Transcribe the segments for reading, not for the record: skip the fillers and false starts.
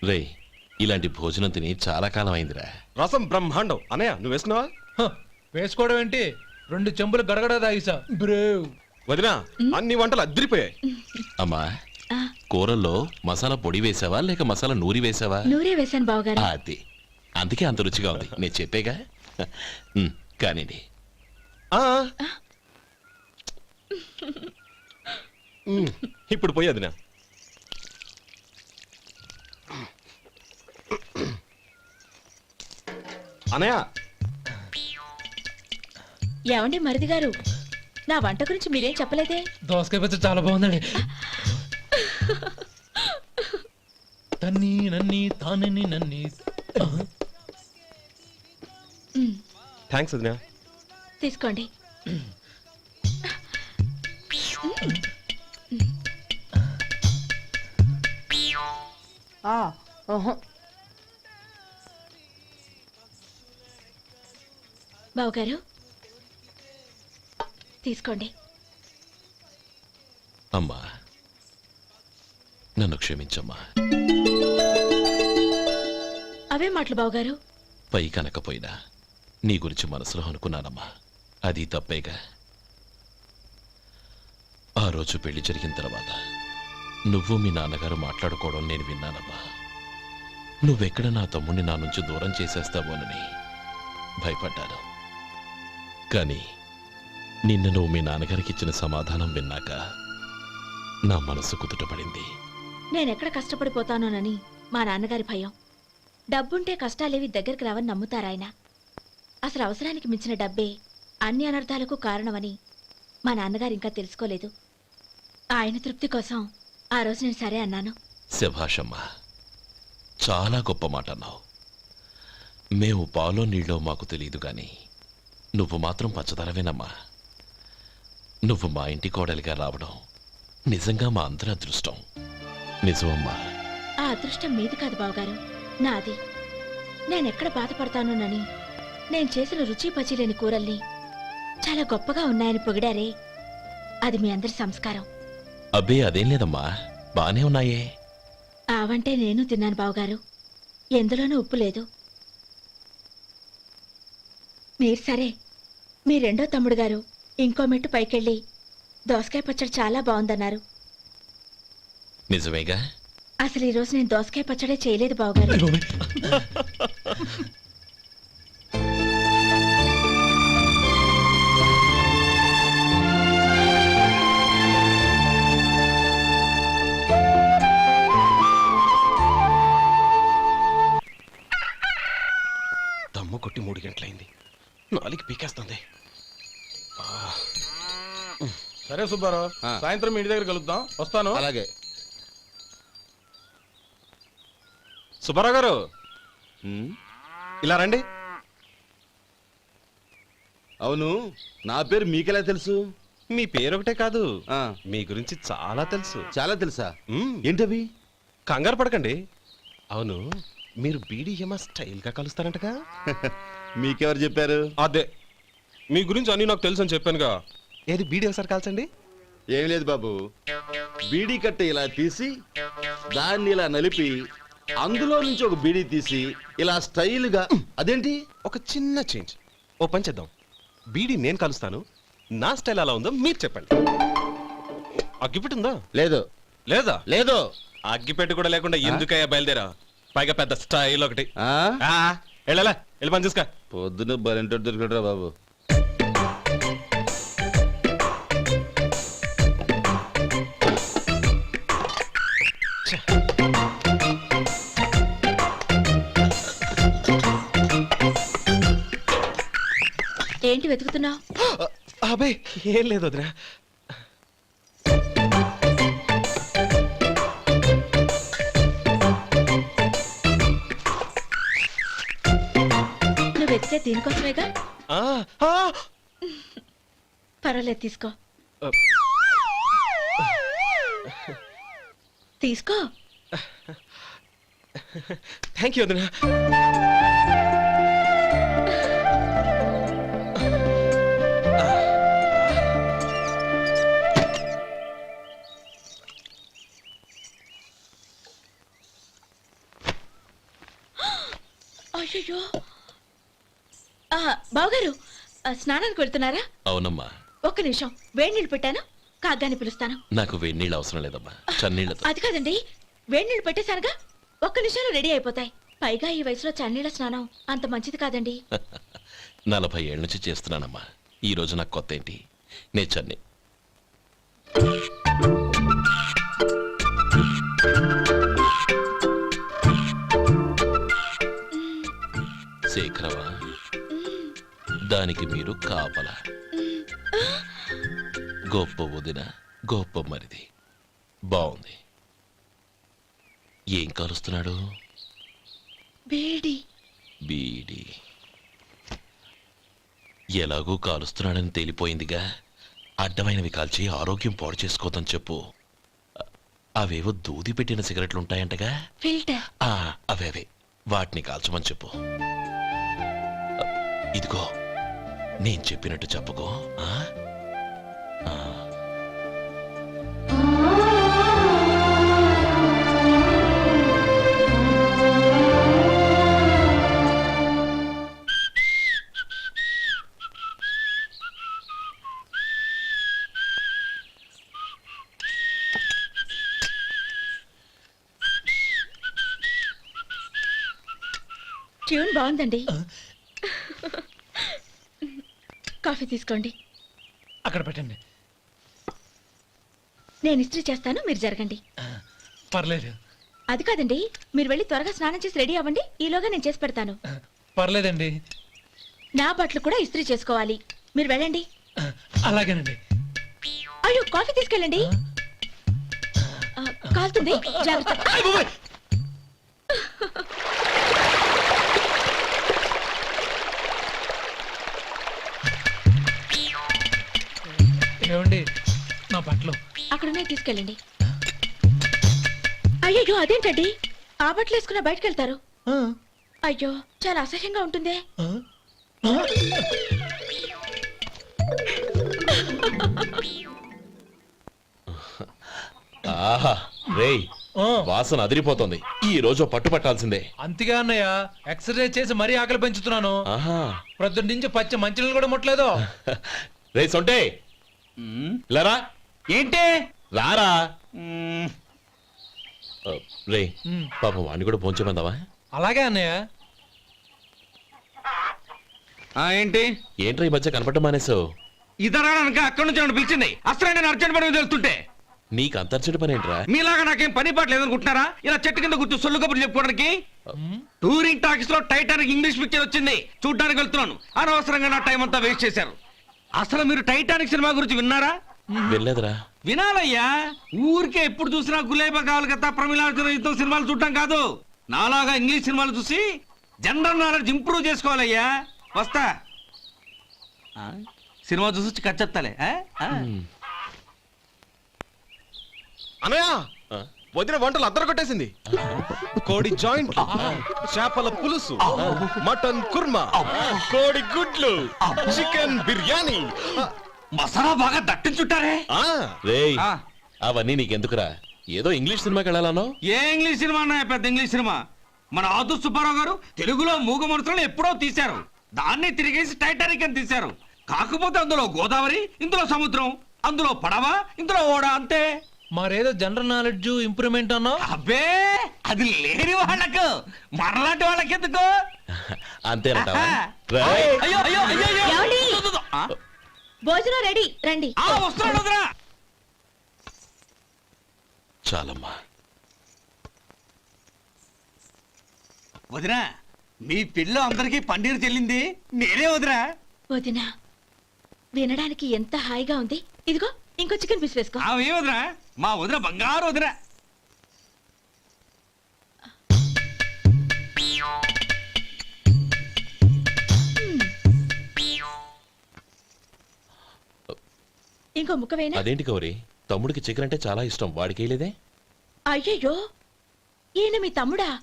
రే ఇలాంటి భోజనం తిని చాలా కాలం అయిందిరా. రసం బ్రహ్మాండం. అనయ్య నువ్వు వేసుకున్నావా? వేసుకోవడం ఏంటి, 2 చెంబులు గడగడ తాగిసా బ్రేవ్. వదినా అన్ని వంటలు అద్దరిపోయాయి. అమ్మా కూరల్లో మసాలా పొడి వేసావా లేక మసాలా నూరి వేసావా? నూరే వేసాను బావగారు. అది అందుకే అంత రుచిగా ఉంది. నేను చెప్పేగా. కానివ్వండి. ఇప్పుడు పోయి వదినా. అనయ్య ఏమండి మరిది గారు, నా వంట గురించి మీరేం చెప్పలేదే? దోసకాయ పచ్చడి చాలా బాగుందండి. తన్ని నన్ని తానని నన్ని. థ్యాంక్స్ వదినా. తీసుకోండి. బావగారు తీసుకోండి. అమ్మా నన్ను క్షమించమ్మా. అవే మాటలు బావగారు. పై కనకపోయినా నీ గురించి మనసులో అనుకున్నానమ్మా. అది తప్పేగా. ఆ రోజు పెళ్లి జరిగిన తర్వాత నువ్వు మీ నాన్నగారు మాట్లాడుకోవడం నేను విన్నానమ్మా. నువ్వెక్కడ నా తమ్ముడిని నా నుంచి దూరం చేసేస్తావోనని భయపడ్డాను. కానీ నిన్న నువ్వు మీ నాన్నగారికి ఇచ్చిన సమాధానం విన్నాక నా మనసు కుదుటపడింది. నేనెక్కడ కష్టపడిపోతానోనని మా నాన్నగారి భయం. డబ్బుంటే కష్టాలేవి దగ్గరికి రావని నమ్ముతారాయన. అసలు అవసరానికి మించిన డబ్బే అన్ని అనర్థాలకు కారణమని మా నాన్నగారు ఇంకా తెలుసుకోలేదు. ఆయన తృప్తి కోసం ఆ రోజు నేను సరే అన్నాను. శభాషమ్మా, చాలా గొప్ప మాట అన్నావు. మేము పాలో నీళ్ళో మాకు తెలియదు గాని నువ్వు మాత్రం పచ్చదనవేనమ్మా. నువ్వు మా ఇంటి కోడలిగా రావడం నిజంగా మా అందరి అదృష్టం. నిజమమ్మా. ఆ అదృష్టం మీది కాదు బావగారు, నాది. నేనెక్కడ బాధపడతానోనని నేను చేసిన రుచి పచిలేని కూరల్ని చాలా గొప్పగా ఉన్నాయని పొగిడారే, అది మీ అందరి సంస్కారం. అబ్బే అదేం లేదమ్మా, బానే ఉన్నాయే. ఆవంటే నేను తిన్నాను బావగారు, ఎందులోనూ ఉప్పు లేదు. మీరు సరే, మీ రెండో తమ్ముడు గారు ఇంకో మెట్టు పైకెళ్ళి దోసకాయ పచ్చడి చాలా బాగుందన్నారు. నిజమేగా? అసలు ఈరోజు నేను దోసకాయ పచ్చడే చేయలేదు బావగారు. దమ్ము కొట్టి 3 గంటలైంది. 4కి పీకేస్తుంది. సరే సుబ్బారావు, సాయంత్రం ఇంటి దగ్గర కలుద్దాం. వస్తాను. అలాగే. సుబ్బారావు గారు ఇలా రండి. అవును, నా పేరు మీకెలా తెలుసు? మీ పేరు ఒకటే కాదు, మీ గురించి చాలా తెలుసు. చాలా తెలుసా? ఏంటవి? కంగారు పడకండి. అవును, మీరు బీడీఎంఆ స్టైల్ గా కలుస్తారంటగా? మీకెవరు చెప్పారు? అదే, మీ గురించి అన్ని నాకు తెలుసు అని చెప్పానుగా. ఏది బీడీ ఒకసారి కాల్చండి. ఏం లేదు బాబు, బీడీ కట్ట ఇలా తీసి దాన్ని ఇలా నలిపి అందులో నుంచి ఒక బీడీ తీసి ఇలా స్టైల్గా. అదేంటి? ఒక చిన్న చేంజ్. ఓ పని చేద్దాం, బీడీ నేను కలుస్తాను, నా స్టైల్ అలా ఉందో మీరు చెప్పండి. అగ్గిపెట్టి ఉందా? లేదు. లేదా? లేదు. అగ్గిపెట్టి కూడా లేకుండా ఎందుకయ్యా బయలుదేరా? పైగా పెద్ద స్టైల్ ఒకటి. వెళ్ళాలా, వెళ్ళి పని చూసుకో. పొద్దున బలింటో దొరికడరా బాబు. ఏంటి వెతుకుతున్నావు? అబే ఏం లేదు వదినా. నువ్వు వెతికే దీనికోసమేగా. పర్వాలేదు, తీసుకో. తీసుకో. థ్యాంక్ యూ వదినా. అయ్యో బావగారు స్నానానికి వెళ్తున్నారా? అవునమ్మా. ఒక్క నిమిషం, వేడి నీళ్ళు పెట్టాను, కాగ్గాని పిలుస్తాను. నాకు వేడి నీళ్ళు అవసరం లేదమ్మా, చన్నీళ్ళతో. అది కాదండి, వేడి నీళ్ళు పెట్టేశానుగా, ఒక్క నిమిషంలో రెడీ అయిపోతాయి. పైగా ఈ వయసులో చన్నీళ్ళ స్నానం అంత మంచిది కాదండి. 40 ఏళ్ళ నుంచి చేస్తున్నానమ్మా. ఈ రోజు నాకు కొత్త ఏంటి? నే చన్ని. శేఖరవా, దానికి మీరు కాపల. గొప్ప వదిన, గొప్ప మరిది. బాగుంది. ఏం కలుస్తున్నాడు? వేడి. బీడి. ఎలాగూ కాలుస్తున్నాడని తేలిపోయిందిగా, అడ్డమైనవి కాల్చి ఆరోగ్యం పాడు చేసుకోదని చెప్పు. అవేవో దూది పెట్టిన సిగరెట్లు ఉంటాయంటగా, ఫిల్టర్. అవే వాటిని కాల్చమని చెప్పు. ఇదిగో, నేను చెప్పినట్టు చెప్పుకో. ఆ? ఆ. ట్యూన్ బాగుందండి. కాఫీ తీసుకోండి. అక్కడ పెట్టండి. నేను ఇస్త్రీ చేస్తాను, మీరు జరగండి. పర్లేదు. అది కాదండి, మీరు వెళ్ళి త్వరగా స్నానం చేసి రెడీ అవ్వండి, ఈలోగా నేను చేసి పెడతాను. పర్లేదండి. నా బట్టలు కూడా ఇస్త్రీ చేసుకోవాలి, మీరు వెళ్ళండి. అలాగేనండి. అయ్యో, కాఫీ తీసుకెళ్ళండి. కాలుతుంది, జాగ్రత్త. ఏమండి, నా బట్టలు అక్కడనే తీసుకెళ్ళండి. అయ్యో, అదేంటండి, ఆ బట్టలు వేసుకున్న బయటకు వెళ్తారు? అయ్యో, చాలా అసహ్యంగా ఉంటుందే. ఆహా రేయ్, వాసన అదిరిపోతుంది. ఈ రోజు పట్టు పట్టాల్సిందే. అంతగా అన్నయ్య, ఎక్సర్సైజ్ చేసి మరీ ఆకలి పెంచుతున్నాను. ఆహా, ప్రొద్దున నుంచి పచ్చి మంచినీళ్ళు కూడా ముట్టలేదు. రే సొంటే, లరా ఏంటి రారా. రే పాపం వాణ్ణి కూడా భోంచమందావా? అలాగే అన్నయ్య. ఏంటి ఏంట్రా ఈ మధ్య కనపడటం మానేసావు? ఇదనక అక్కడి నుంచి నన్ను పిలిచింది. అసలు నేను అర్జెంట్ పని మీద వెళ్తుంటే నీకు అంతర్చడి పని ఏంట్రా? మీలాగా నాకేం పని పాట లేదనుకుంటున్నారా? ఇలా చెట్టు కింద కూర్చో సొల్లు కబుర్లు చెప్పుకోవడానికి. టూరింగ్ టాకీస్ లో టైటానిక్ ఇంగ్లీష్ పిక్చర్ వచ్చింది, చూడ్డానికి వెళ్తున్నాను. అనవసరంగా నా టైం అంతా వేస్ట్ చేశారు. అసలు మీరు టైటానిక్ సినిమా గురించి విన్నారా? వెళ్ళలేదురా. వినాలయ్యా, ఊరికే ఎప్పుడు చూసినా గులేబా కావాలి కదా, ప్రమిళార్జున యుద్ధం సినిమాలు చూడటం కాదు. నాలాగా ఇంగ్లీష్ సినిమాలు చూసి జనరల్ నాలెడ్జ్ ఇంప్రూవ్ చేసుకోవాలయ్యా. వస్తా. సినిమా చూసి కచ్చెత్తాలే. అనయా, ఆ? వదిన వంటలు అద్దరు కొట్టేసింది. కోడి జాయింట్, చేపల పులుసు, మటన్ కుర్మా, కోడి గుడ్లు, చికెన్ బిర్యానీ. మసాలా బాగా దట్టించుంటారే. ఆ, రేయ్, ఆ. అవన్నీ నీకెందుకురా? ఏదో ఇంగ్లీష్ సినిమాకి వెళ్ళాలనో. ఏ ఇంగ్లీష్ సినిమా అన్నా, పెద్ద ఇంగ్లీష్ సినిమా. మన ఆదు సుబ్బారావు గారు తెలుగులో మూగ మనుషులను ఎప్పుడో తీశారు. దాన్ని తిరిగేసి టైటానిక్ అని తీశారు. కాకపోతే అందులో గోదావరి, ఇందులో సముద్రం, అందులో పడవ, ఇందులో ఓడ, అంతే. మరేదో జనరల్ నాలెడ్జ్ ఇంప్రూవ్మెంట్ అన్నావు. అబ్బే, అది లేని వాళ్ళకు, మరలాంటి వాళ్ళకి ఎందుకు? అంతేనటవా? ఆహా. రేయ్, అయ్యో అయ్యో అయ్యో అయ్యో. ఏమండి? ఆ? భోజనం రెడీ, రండి. వస్తున్నాడు వదరా. చాలమ్మా. వదినా, మీ పిల్ల అందరికీ పన్నీరు చెల్లింది నేనే వదినా. వదినా, వినడానికి ఎంత హాయిగా ఉంది. ఇదిగో ఇంకో చికెన్ పీస్ వేసుకో. ఏ వదినా, మా వదిన బంగారు వదినా. ఇంకో ముక్క వేయనా? అదేంటి గౌరీ, తమ్ముడికి చికెన్ అంటే చాలా ఇష్టం, వాడికి వేయలేదే? అయ్యయ్యో, ఈయన మీ తమ్ముడా?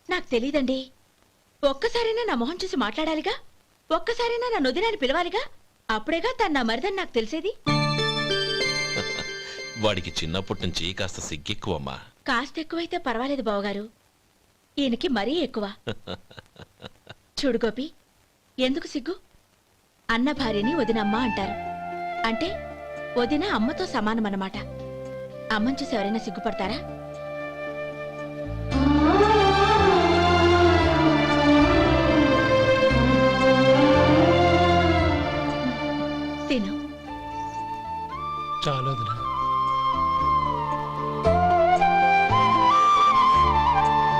నాకు తెలీదండి. ఒక్కసారైనా నా మొహం చూసి మాట్లాడాలిగా, ఒక్కసారైనా నా నొదినాన్ని పిలవాలిగా, అప్పుడేగా తన నా మరిదని నాకు తెలిసేది. వాడికి చిన్నప్పటి నుంచి కాస్త సిగ్గెక్కువమ్మా. కాస్త ఎక్కువైతే పర్వాలేదు బావగారు. ఈయనకి మరీ ఎక్కువ. చూడు గోపి, ఎందుకు సిగ్గు? అన్న భార్యని వదినమ్మ అంటారు. అంటే వదిన అమ్మతో సమానమన్నమాట. అమ్మని చూసి ఎవరైనా సిగ్గుపడతారా? తిను. చాలా వదినా.